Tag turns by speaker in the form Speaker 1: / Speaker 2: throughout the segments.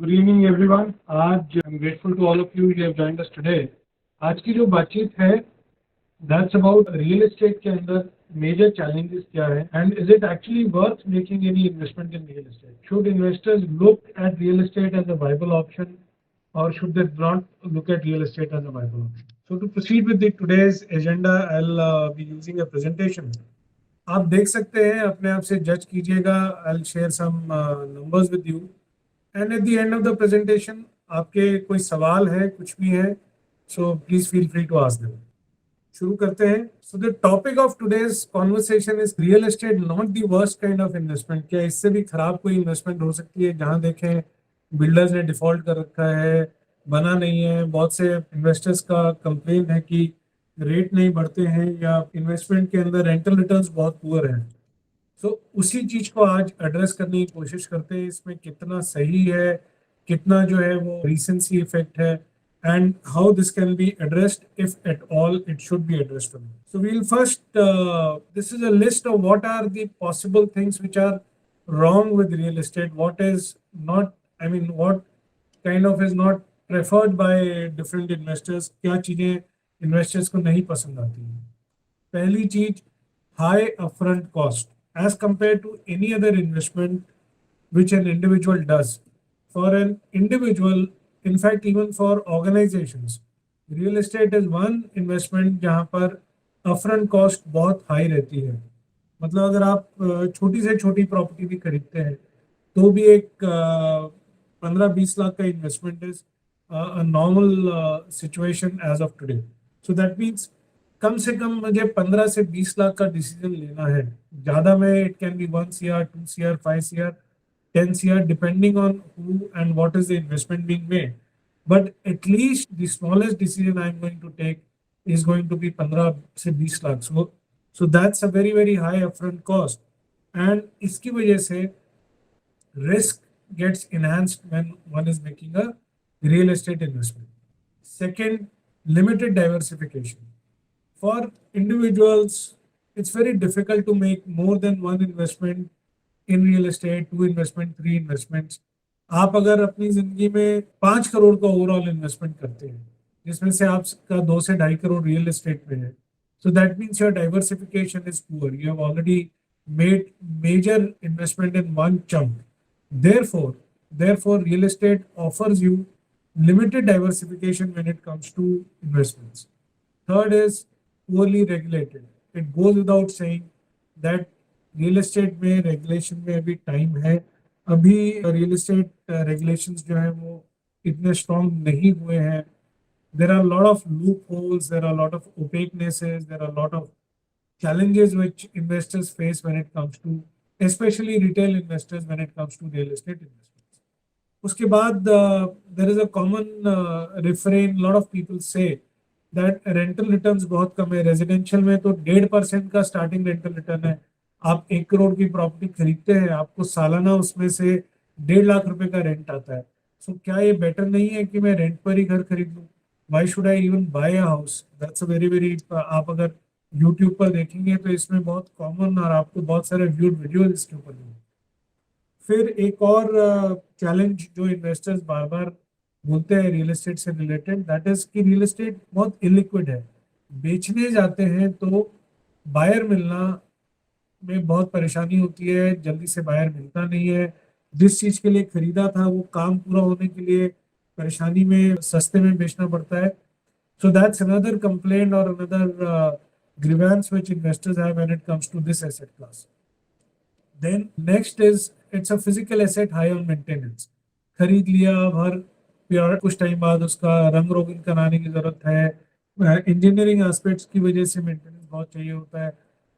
Speaker 1: Good evening everyone. आज I am grateful to all of you have joined us today. आज की जो बातचीत है दैट्स अबाउट रियल एस्टेट के अंदर मेजर चैलेंजेस क्या है and is it actually worth making any investment in real estate. Should investors look at real estate as a viable option or should they not look at real estate as a viable option? So to proceed with the today's agenda, I'll be using a presentation. आप देख सकते हैं, अपने आप से जज कीजिएगा। I'll share some numbers with you. And at the end of the presentation, आपके कोई सवाल है, कुछ भी है, so please feel free to ask them. शुरू करते हैं। So the topic of today's conversation is real estate not the worst kind of investment. क्या इससे भी खराब कोई इन्वेस्टमेंट हो सकती है? जहां देखें बिल्डर्स ने डिफॉल्ट कर रखा है, बना नहीं है। बहुत से इन्वेस्टर्स का कंप्लेन है कि रेट नहीं बढ़ते हैं या इन्वेस्टमेंट के अंदर रेंटल रिटर्न्स बहुत पुअर हैं। सो उसी चीज को आज एड्रेस करने की कोशिश करते हैं। इसमें कितना सही है, कितना जो है वो रीसेंसी इफेक्ट है, and how this can be addressed, if at all it should be addressed. So we'll first, this is a list of what are the possible things which are wrong with real estate, what is not, I mean, what kind of is not preferred by different investors, क्या चीजें investors को नहीं पसंद आती हैं। पहली चीज, high upfront cost as compared to any other investment which an individual does. For an individual, in fact even for organizations, real estate is one investment जहां पर upfront cost बहुत high रहती है। मतलब अगर आप छोटी से छोटी प्रॉपर्टी भी खरीदते हैं तो भी एक 15-20 लाख का investment is normal situation as of today. So that means कम से कम मुझे 15 से 20 लाख का डिसीजन लेना है। ज्यादा में it can be 1 CR, 2 CR, 5 CR, 10 CR, depending on who and what is the investment being made. But at least the smallest decision I'm going to take is going to be 15 से 20 lakh. So that's a very, very high upfront cost. And इसकी वजह से risk gets enhanced when one is making a real estate investment. Second, limited diversification. For individuals, it's very difficult to make more than one investment in real estate, 2 investment, 3 investments. आप अगर अपनी जिंदगी में 5 करोड़ का overall investment करते हैं जिसमें से आपका 2 से 2.5 करोड़ रियल एस्टेट में है, so that means your diversification is poor. You have already made major investment in one chunk. therefore real estate offers you limited diversification when it comes to investments. Third is poorly regulated. It goes without saying that real estate में regulation में अभी time है। अभी real estate regulations जो है वो इतने strong नहीं हुए हैं। There are lot of loopholes, there are lot of opaquenesses, there are lot of challenges which investors face when it comes to, especially retail investors, when it comes to real estate investments. उसके बाद there is a common refrain, lot of people say that rental returns बहुत कम है। Residential में तो 1.5% का starting rental return है। आप 1 करोड़ की प्रॉपर्टी खरीदते हैं, आपको सालाना उसमें से 1.5 लाख रुपए का रेंट आता है। सो क्या ये बेटर नहीं है कि मैं रेंट पर ही घर खरीद लूँ? Why should I even bye a house? That's a very very, आप अगर यूट्यूब पर देखेंगे तो इसमें बहुत कॉमन और आपको बहुत सारे व्यूड वीडियोज इसके ऊपर मिलेंगे। फिर एक और चैलेंज जो इन्वेस्टर्स बार बार बोलते हैं रियल एस्टेट से रिलेटेड, दैट इज कि रियल एस्टेट बहुत इलिक्विड है। बेचने जाते हैं तो बायर मिलना में बहुत परेशानी होती है, जल्दी से बायर मिलता नहीं है। जिस चीज के लिए खरीदा था वो काम पूरा होने के लिए परेशानी में सस्ते में बेचना पड़ता है। सो दैट्स अनदर कंप्लेंट और another grievance which investors have when it comes to this asset class. Then next is it's a physical asset high on maintenance. खरीद लिया, अब हर कुछ टाइम बाद उसका रंग रोगन कराने की जरूरत है। इंजीनियरिंग एस्पेक्ट्स की वजह से मेंटेनेंस बहुत चाहिए होता है।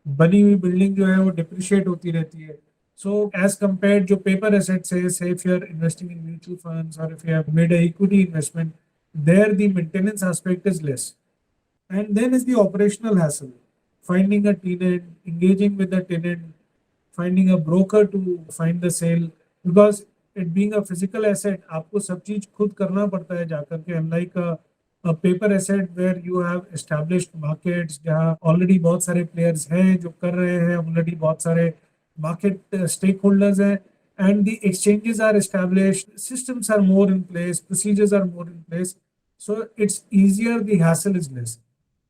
Speaker 1: बनी हुई बिल्डिंग जो है वो डिप्रिशिएट होती रहती है। सो एज कंपेयर्ड जो पेपर एसेट्स है, से if you are investing in mutual funds और if you have made a equity investment, there the maintenance aspect is less. And then is the operational hassle, finding a tenant, engaging with the tenant, finding a broker to find the sale, because it being a physical asset, आपको सब चीज खुद करना पड़ता है जाकर के, unlike a paper asset where you have established markets, जहाँ already बहुत सारे players हैं जो कर रहे हैं, already बहुत सारे market stakeholders हैं, and the exchanges are established, systems are more in place, procedures are more in place, so it's easier, the hassle is less.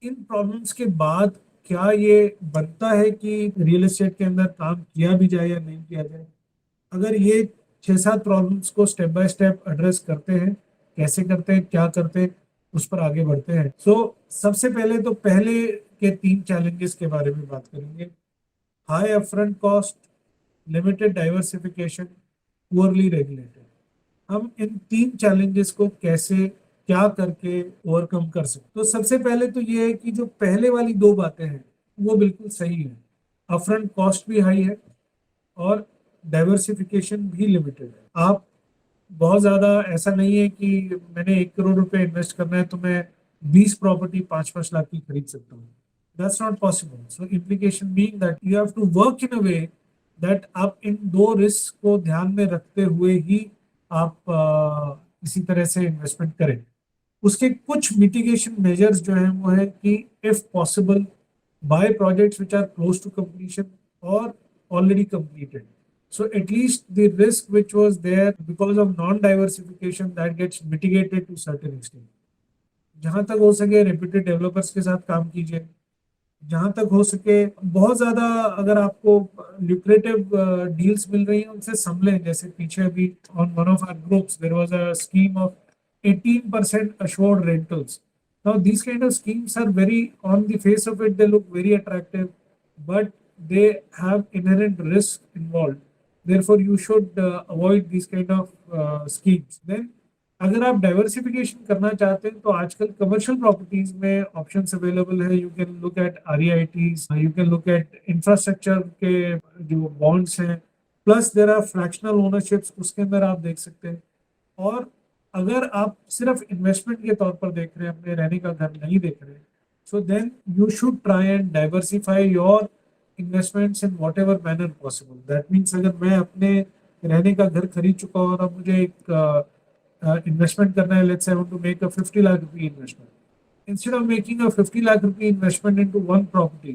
Speaker 1: In problems के बाद क्या ये बनता है कि रियल एस्टेट के अंदर काम किया भी जाए या नहीं किया जाए? अगर ये 6-7 प्रॉब्लम्स को स्टेप बाय स्टेप एड्रेस करते हैं, कैसे करते हैं, क्या करते हैं, उस पर आगे बढ़ते हैं। सो सबसे पहले तो पहले के 3 चैलेंजेस के बारे में बात करेंगे। High upfront cost, limited diversification, poorly regulated. हम इन 3 चैलेंजेस को कैसे, क्या करके ओवरकम कर सकते? तो सबसे पहले तो ये है कि जो पहले वाली 2 बातें हैं वो बिल्कुल सही है। अपफ्रंट कॉस्ट भी हाई है और डाइवर्सिफिकेशन भी लिमिटेड है। आप बहुत ज्यादा, ऐसा नहीं है कि मैंने 1 करोड़ रुपए इन्वेस्ट करना है तो मैं 20 प्रॉपर्टी 5-5 लाख की खरीद सकता हूँ। That's not possible. So implication being that you have to work in a way that आप इन 2 रिस्क को ध्यान में रखते हुए ही आप इसी तरह से इन्वेस्टमेंट करें। उसके कुछ मिटिगेशन मेजर्स जो हैं वो है कि if possible buy projects which are close to completion और already completed, so at least the risk which was there because of non diversification that gets mitigated to certain extent. जहां तक हो सके रेप्यूटेड डेवलपर्स के साथ काम कीजिए, जहां तक हो सके बहुत ज्यादा अगर आपको ल्यूक्रेटिव डील्स मिल रही हैं उनसे संभलें। जैसे पीछे अभी on one of our groups there was a scheme of 18% assured rentals. Now these kind of schemes are very, on the face of it they look very attractive, but they have inherent risk involved. Therefore you should avoid these kind of schemes. Then अगर आप diversification करना चाहते हैं तो आजकल commercial properties में options available है। You can look at REITs, you can look at infrastructure के जो बॉन्ड्स हैं, plus there are fractional ownerships, उसके अंदर आप देख सकते हैं। और अगर आप सिर्फ इन्वेस्टमेंट के तौर पर देख रहे हैं, अपने रहने का घर नहीं देख रहे हैं, so then you should try and diversify your investments in whatever manner possible. That means अगर मैं अपने रहने का घर खरीद चुका हूँ और अब मुझे एक investment करना है, let's say I want to make a 50 lakh rupee investment. Instead of making a 50 lakh rupee investment into one property,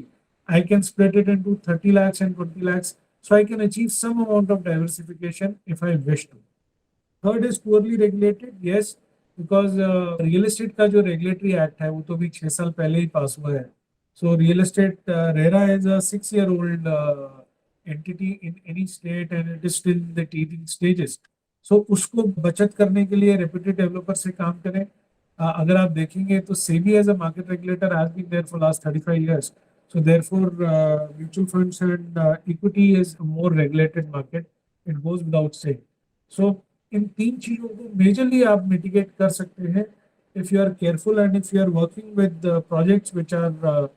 Speaker 1: I can split it into 30 lakhs and 20 lakhs, so I can achieve some amount of diversification if I wish to. Third is poorly regulated. Yes, because real estate का जो regulatory act है वो तो भी 6 साल पहले ही पास हुआ है. So real estate RERA is a 6-year-old entity in any state and it is still in the teething stages. सो उसको बचत करने के लिए रेप्यूटेड डेवलपर से काम करें। अगर आप देखेंगे तो SEBI as a market regulator has been there for last 35 years. So therefore mutual funds and equity is a more regulated market. It goes without saying. So इन 3 चीजों को मेजरली आप मिटिगेट कर सकते हैं if you are careful and if you are working with projects which are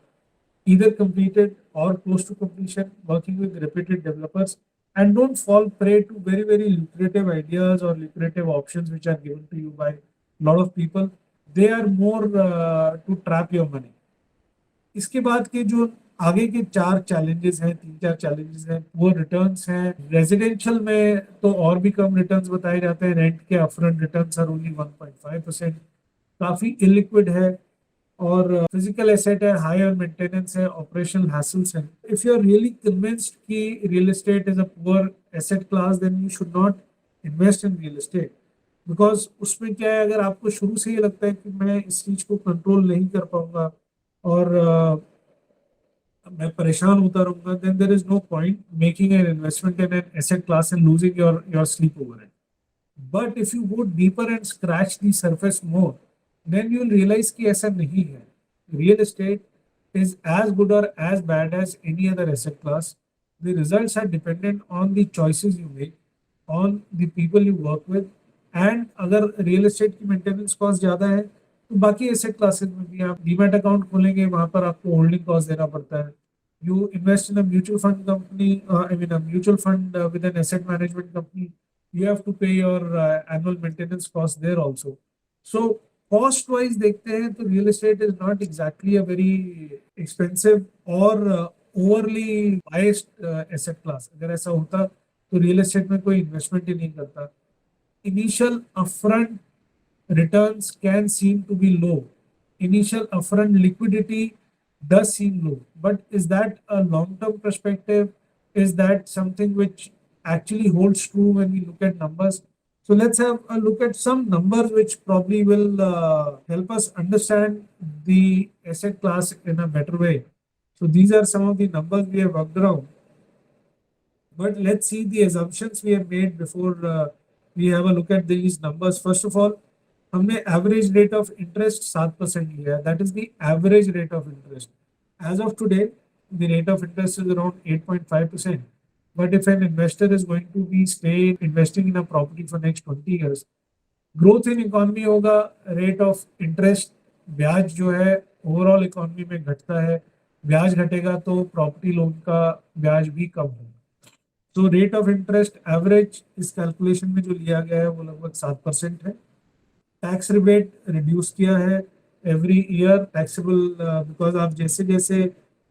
Speaker 1: either completed or close to completion, working with reputed developers, and don't fall prey to very very lucrative ideas or lucrative options which are given to you by a lot of people. They are more to trap your money. इसके बाद के जो आगे के 4 challenges हैं, 3-4 challenges हैं, वो returns हैं। रेजिडेंशियल में तो और भी कम रिटर्न्स बताए जाते हैं। रेंट के अपफ्रंट रिटर्न्स आर ओनली 1.5%, काफी इलिक्विड है। और फिजिकल एसेट है, हायर मेंटेनेंस है, ऑपरेशनल हैसल्स है। If you are really convinced कि real estate is a poor asset class, then you should not invest in real estate. Because उसमें क्या है, अगर आपको शुरू से ही लगता है कि मैं इस चीज को कंट्रोल नहीं कर पाऊंगा और मैं परेशान होता रहूंगा, then there is no point making an investment in an asset class and losing your sleep over it. But if you go deeper and scratch the surface more, then you'll realize कि ऐसा नहीं है. Real estate is as good or as bad as any other asset class. The results are dependent on the choices you make, on the people you work with, and अगर real estate की maintenance cost ज़्यादा है तो बाकी asset classes में भी आप demat account खोलेंगे, वहाँ पर आपको holding cost देना पड़ता है. You invest in a mutual fund company, a mutual fund with an asset management company, you have to pay your annual maintenance cost there also. So cost wise देखते हैं तो real estate is not exactly a very expensive और overly biased asset class. अगर ऐसा होता तो real estate में कोई इन्वेस्टमेंट ही नहीं करता. Initial upfront returns can seem to be low. Initial upfront liquidity does seem low, but is that a long term perspective? Is that something which actually holds true when we look at numbers. So let's have a look at some numbers which probably will help us understand the asset class in a better way. So these are some of the numbers we have worked around. But let's see the assumptions we have made before we have a look at these numbers. First of all, हमने average rate of interest 7% लिया है. That is the average rate of interest. As of today, the rate of interest is around 8.5%. But if an investor is going to be stay investing in a property for next 20 years, growth in economy होगा, rate of interest ब्याज जो है overall economy में घटता है, ब्याज घटेगा तो प्रॉपर्टी लोन का ब्याज भी कम होगा. तो रेट ऑफ इंटरेस्ट एवरेज इस कैलकुलेशन में जो लिया गया है वो लगभग 7% है. टैक्स रिबेट रिड्यूस किया है एवरी ईयर टैक्सेबल, बिकॉज आप जैसे जैसे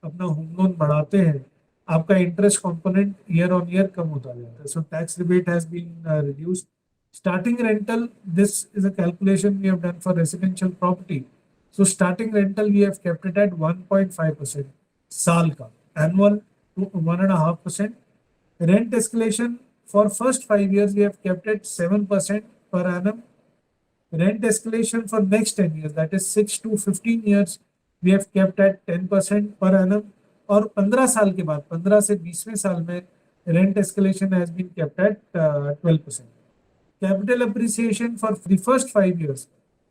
Speaker 1: अपना होम लोन बढ़ाते हैं आपका interest component year on year कम होता जाता है. So tax rebate has been reduced. Starting rental, this is a calculation we have done for residential property. So starting rental we have kept it at 1.5% साल का, annual to 1.5%. Rent escalation for first 5 years we have kept it 7% per annum. Rent escalation for next 10 years, that is 6 to 15 years, we have kept at 10% per annum. और 15 साल के बाद 15 से 20वें साल में rent escalation has been kept at 12%. Capital appreciation for the first 5 years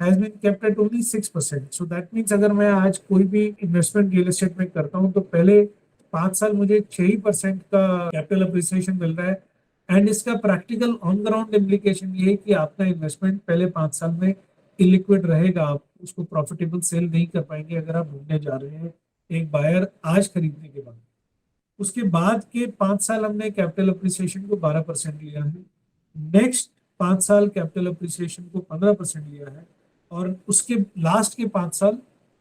Speaker 1: has been kept at only 6%. So that means अगर मैं आज कोई भी इन्वेस्टमेंट रियल एस्टेट में करता हूँ तो पहले 5 साल मुझे 6% का कैपिटल अप्रिसिएशन मिल रहा है. एंड इसका प्रैक्टिकल ऑन ग्राउंड इम्प्लीकेशन ये है कि आपका इन्वेस्टमेंट पहले 5 साल में इलिक्विड रहेगा, आप उसको प्रॉफिटेबल सेल नहीं कर पाएंगे अगर आप ढूंढने जा रहे हैं एक बायर आज खरीदने के बाद. उसके बाद के 5 साल हमने कैपिटल अप्रिसिएशन को 12% लिया है. नेक्स्ट 5 साल कैपिटल अप्रिसिएशन को 15% लिया है. और उसके लास्ट के 5 साल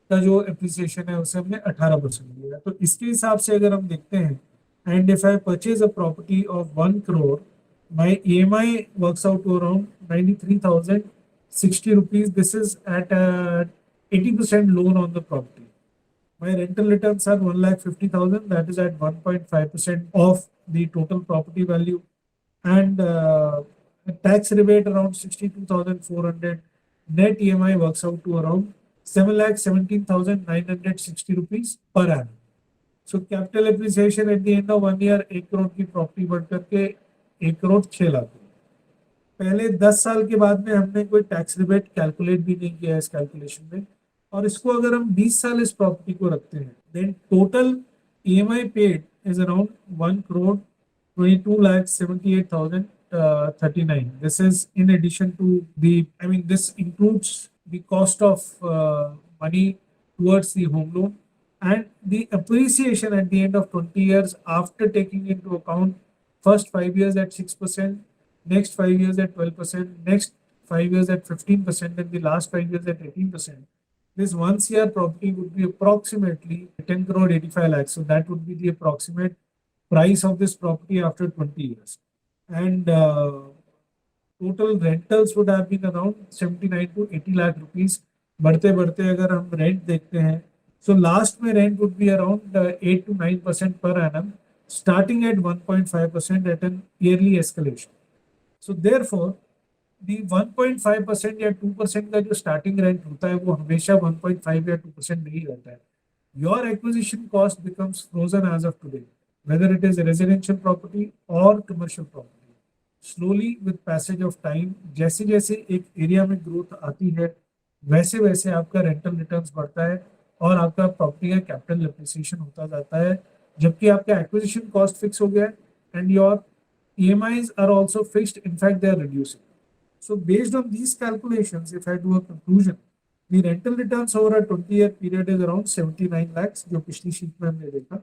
Speaker 1: का जो अप्रिसिएशन है उसे हमने 18% लिया है. तो इसके हिसाब से अगर हम देखते हैं, and if I purchase a property of 1 crore, my EMI works out to around 93,060 rupees. This is at 80% loan on the property. My rental returns are 1,50,000, that is at 1.5% of the total property value. And tax rebate around 62,400. Net EMI works out to around 7,17,960 rupees per annum. So capital appreciation at the end of 1 year 1 crore की property बढ़ करके 1 crore 6 lakh. पहले 10 साल के बाद में हमने कोई टैक्स रिबेट कैलकुलेट भी नहीं किया इस कैलकुलेशन में. और इसको अगर हम 20 साल इस प्रॉपर्टी को रखते हैं, then total EMI paid is around 1 crore 22,78,039. This is in addition to the, I mean, this includes the cost of money towards the home loan and the appreciation at the end of 20 years after taking into account first 5 years at 6%, next 5 years at 12%, next 5 years at 15%, and the last 5 years at 18%. This 1 CR property would be approximately 10 crore 85 lakhs. So that would be the approximate price of this property after 20 years. And total rentals would have been around 79 to 80 lakh rupees. बढ़ते बढ़ते अगर हम rent देखते हैं, so last में rent would be around 8 to 9% per annum, starting at 1.5% at an yearly escalation. So therefore, the 1.5% या 2% का जो स्टार्टिंग रेंट होता है वो हमेशा 1.5 या 2% नहीं रहता है. Your acquisition cost becomes frozen as of today, whether it is a residential property or commercial property. Slowly with passage of time, जैसे जैसे एक एरिया में ग्रोथ आती है वैसे वैसे आपका रेंटल रिटर्न्स बढ़ता है और आपका प्रॉपर्टी का कैपिटल एप्रिसिएशन होता जाता है, जबकि आपका एक्विजिशन कॉस्ट फिक्स हो गया है and your EMIs are also fixed. In fact, they are reducing. So based on these calculations, if I do a conclusion, the rental returns over a 20-year period is around 79 lakhs, जो पिछली sheet में हमने देखा.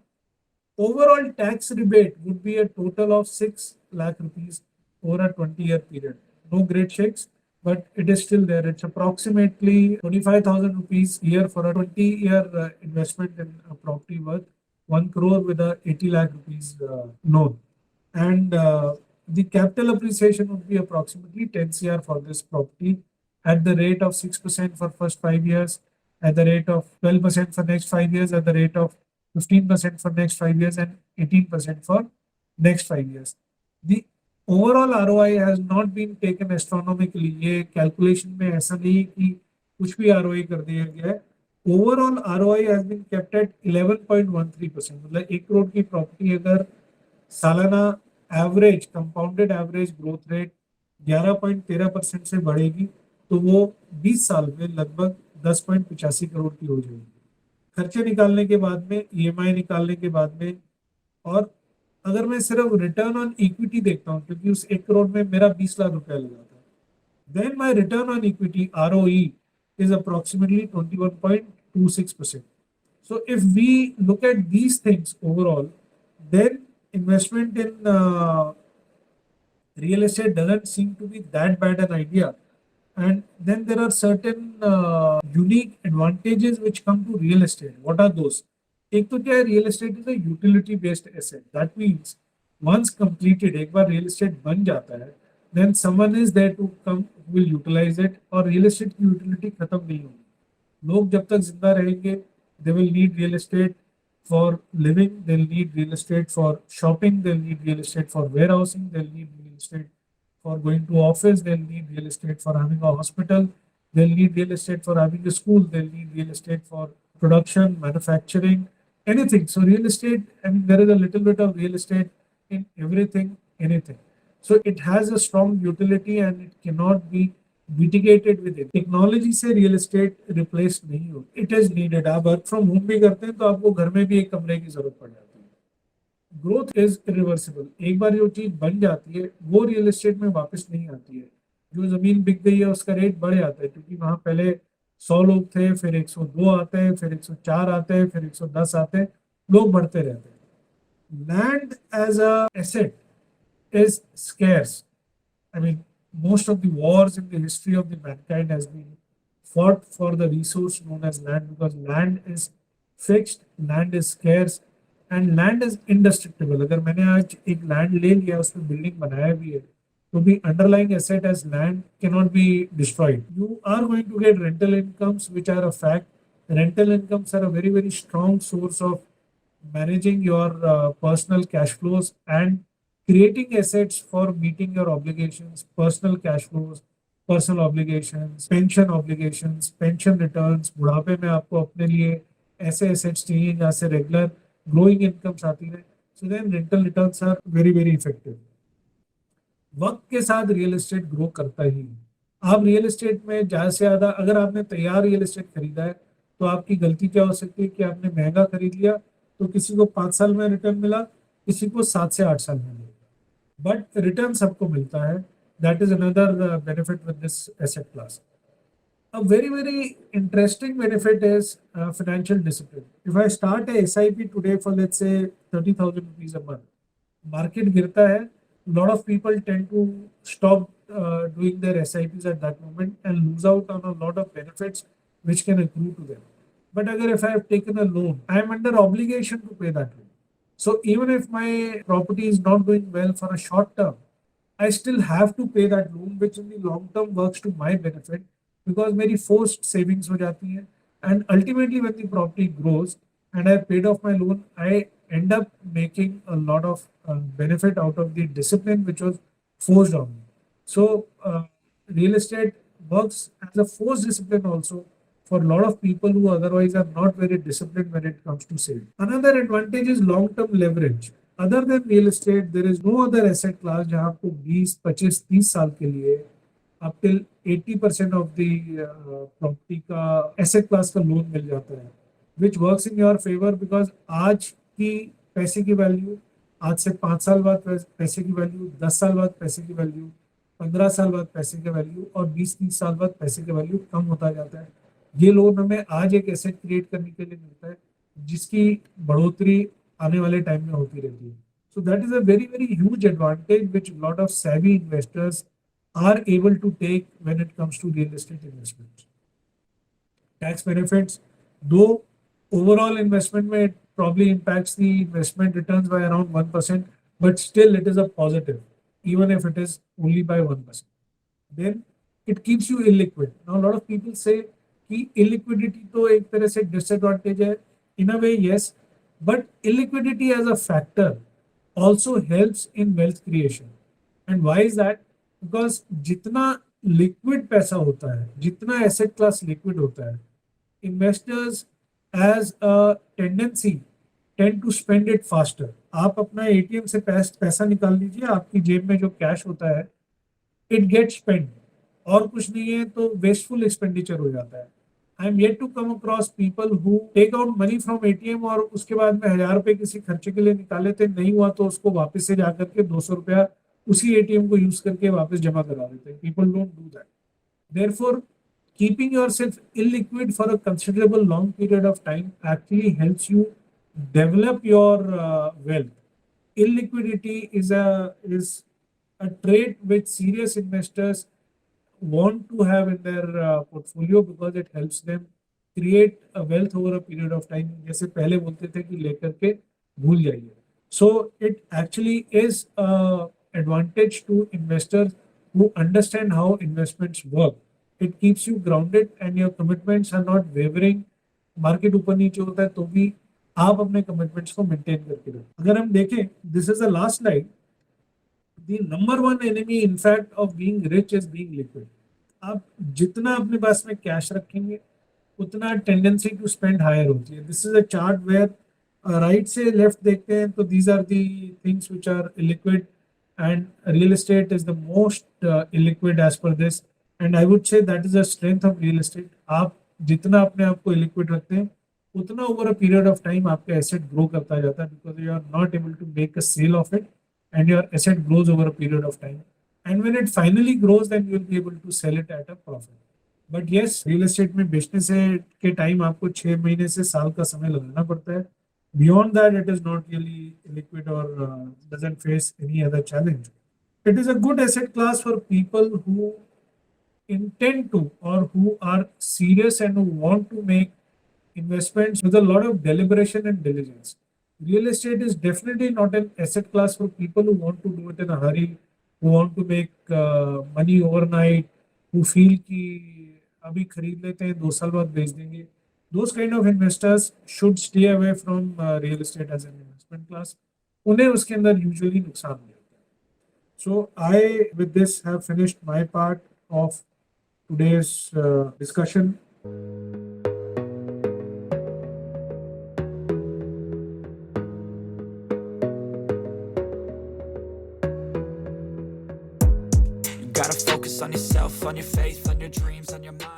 Speaker 1: Overall tax rebate would be a total of 6 lakh rupees over a 20-year period. No great shakes, but it is still there. It's approximately 25,000 rupees a year for a 20-year investment in a property worth 1 crore with a 80 lakh rupees loan. And the capital appreciation would be approximately 10 CR for this property at the rate of 6% for first 5 years, at the rate of 12% for next 5 years, at the rate of 15% for next 5 years, and 18% for next 5 years. The overall ROI has not been taken astronomically. ये calculation में ऐसा नहीं है कि कुछ भी ROI कर दिया गया है. Overall ROI has been kept at 11.13%. मतलब 1 करोड़ की प्रॉपर्टी अगर सालाना average compounded average growth rate 11.13% से बढ़ेगी तो वो 20 साल में लगभग 10.85 करोड़ की हो जाएगी. खर्चे निकालने के बाद में, ईएमआई निकालने के बाद में, और अगर मैं सिर्फ रिटर्न ऑन इक्विटी देखता हूँ, क्योंकि उस 1 करोड़ में मेरा 20 लाख रुपया लगा था, then my return on equity ROE is approximately 21.26%. So if we look at these things overall, then investment in real estate doesn't seem to be that bad an idea. And then there are certain unique advantages which come to real estate. What are those? एक तो क्या है, real estate is a utility based asset. That means once completed, एक बार real estate बन जाता है, then someone is there to come who will utilize it, और real estate की utility खत्म नहीं होगी. लोग जब तक जिंदा रहेंगे, they will need real estate for living, they'll need real estate for shopping, they'll need real estate for warehousing, they'll need real estate for going to office, they'll need real estate for having a hospital, they'll need real estate for having a school, they'll need real estate for production, manufacturing, anything. So real estate, I mean, there is a little bit of real estate in everything, anything. So it has a strong utility and it cannot be mitigated with it. Technology से real estate replace नहीं हो. It is needed. आप work from home भी करते हैं तो आपको घर में भी एक कमरे की जरूरत पड़ जाती है. Growth is reversible. एक बार जो चीज बन जाती है वो रियल एस्टेट में वापस नहीं आती है. जो जमीन बिक गई है उसका रेट बढ़ जाता है, क्योंकि वहां पहले 100 लोग थे, फिर 102 आते हैं, फिर 104 आते हैं, फिर 110 आते हैं, लोग बढ़ते रहते हैं. Land as a asset is scarce. I mean, most of the wars in the history of the mankind has been fought for the resource known as land, because land is fixed, land is scarce, and land is indestructible. अगर मैंने आज एक land ले लिया, उसमें building बनाया भी है, तो the underlying asset as land cannot be destroyed. You are going to get rental incomes, which are a fact. Rental incomes are a very, very strong source of managing your personal cash flows and creating assets for meeting your obligations, personal cash flows, personal obligations, pension returns. बुढ़ापे में आपको अपने लिए ऐसे assets चाहिए जहाँ से regular growing incomes आती है. So then rental returns are very, very effective. वक्त के साथ रियल एस्टेट ग्रो करता ही है. आप रियल एस्टेट में ज़्यादा से ज़्यादा, अगर आपने तैयार रियल एस्टेट खरीदा है तो आपकी गलती क्या हो सकती है कि आपने महंगा खरीद लिया, तो किसी को 5 साल में रिटर्न मिला, किसी को 7 से 8 साल में मिला, बट रिटर्न सबको मिलता है. That is another benefit with this asset class. A very, very interesting benefit is financial discipline. If I start a SIP today for, let's say, 30,000 rupees a month, market गिरता है, lot of people tend to stop doing their SIPs at that moment and lose out on a lot of benefits which can accrue to them. But agar if I have taken a loan, I am under obligation to pay that loan. So even if my property is not doing well for a short term, I still have to pay that loan, which in the long term works to my benefit, because मेरी forced savings हो जाती है. And ultimately when the property grows and I paid off my loan, I end up making a lot of benefit out of the discipline which was forced on me. So real estate works as a forced discipline also for a lot of people who otherwise are not very disciplined when it comes to saving. Another advantage is long-term leverage. Other than real estate, there is no other asset class जहाँ आपको 20, 25, 30 साल के लिए up till 80% of the property का asset class का loan मिल जाता है, which works in your favor, because आज की पैसे की वैल्यू, आज से 5 साल बाद पैसे की वैल्यू, 10 साल बाद पैसे की वैल्यू, 15 साल बाद पैसे की वैल्यू, और 20-30 साल बाद पैसे की वैल्यू कम होता जाता है. ये लोन हमें आज एक एसेट क्रिएट करने के लिए मिलता है जिसकी बढ़ोतरी आने वाले टाइम में होती रहती है. So that is a very, very huge advantage which a lot of savvy investors are able to take when it comes to real estate investments. Tax benefits, though overall investment may probably impacts the investment returns by around 1%, but still it is a positive, even if it is only by 1%. Then it keeps you illiquid. Now a lot of people say कि illiquidity तो एक तरह से disadvantage है. In a way, yes, but illiquidity as a factor also helps in wealth creation. And why is that? Because जितना liquid पैसा होता है, जितना asset class liquid होता है, investors as a tendency tend to spend it faster. आप अपना ATM से पैसा निकाल लीजिए, आपकी जेब में जो कैश होता है, इट गेट स्पेंड, और कुछ नहीं है तो वेस्टफुल एक्सपेंडिचर हो जाता है. I am yet to come across people who take out money from ATM और उसके बाद में 1,000 रुपए किसी खर्चे के लिए निकाले थे, नहीं हुआ तो उसको वापस से जाकर के 200 रुपया उसी एटीएम को यूज करके वापस जमा करा देते हैं. People don't do that. Therefore keeping yourself illiquid for a considerable long period of time actually helps you develop your wealth. Illiquidity is a trait which serious investors want to have in their portfolio because it helps them create a wealth over a period of time. जैसे पहले बोलते थे कि लेकर के भूल जाइए. So it actually is a advantage to investors who understand how investments work. It keeps you grounded and your commitments are not wavering. Market ऊपर नीचे होता है तो भी आप अपने कमिटमेंट्स को मेंटेन करके रखें. अगर हम देखें, this is the last slide. The number one enemy in fact of being rich is being liquid. आप जितना अपने पास में कैश रखेंगे उतना टेंडेंसी टू स्पेंड हायर होती है. This is a chart where right से लेफ्ट देखते हैं तो these are the things which are illiquid and real estate is the most illiquid as per this. And I would say that is the strength of real estate. आप जितना अपने आप को illiquid रखते हैं उतना over a period of time आपका asset grow करता जाता है, because you are not able to make a sale of it and your asset grows over a period of time. And when it finally grows, then you will be able to sell it at a profit. But yes, real estate में बेचने से के time आपको 6 महीने से साल का समय लगाना पड़ता है. Beyond that, it is not really liquid or doesn't face any other challenge. It is a good asset class for people who intend to or who are serious and who want to make investments with a lot of deliberation and diligence. Real estate is definitely not an asset class for people who want to do it in a hurry, who want to make money overnight, who feel कि अभी खरीद लेते हैं 2 साल बाद बेच देंगे. Those kind of investors should stay away from real estate as an investment class. उन्हें उसके अंदर usually नुकसान हो जाता है. So I with this have finished my part of today's discussion.
Speaker 2: Gotta focus on yourself, on your faith, on your dreams, on your mind.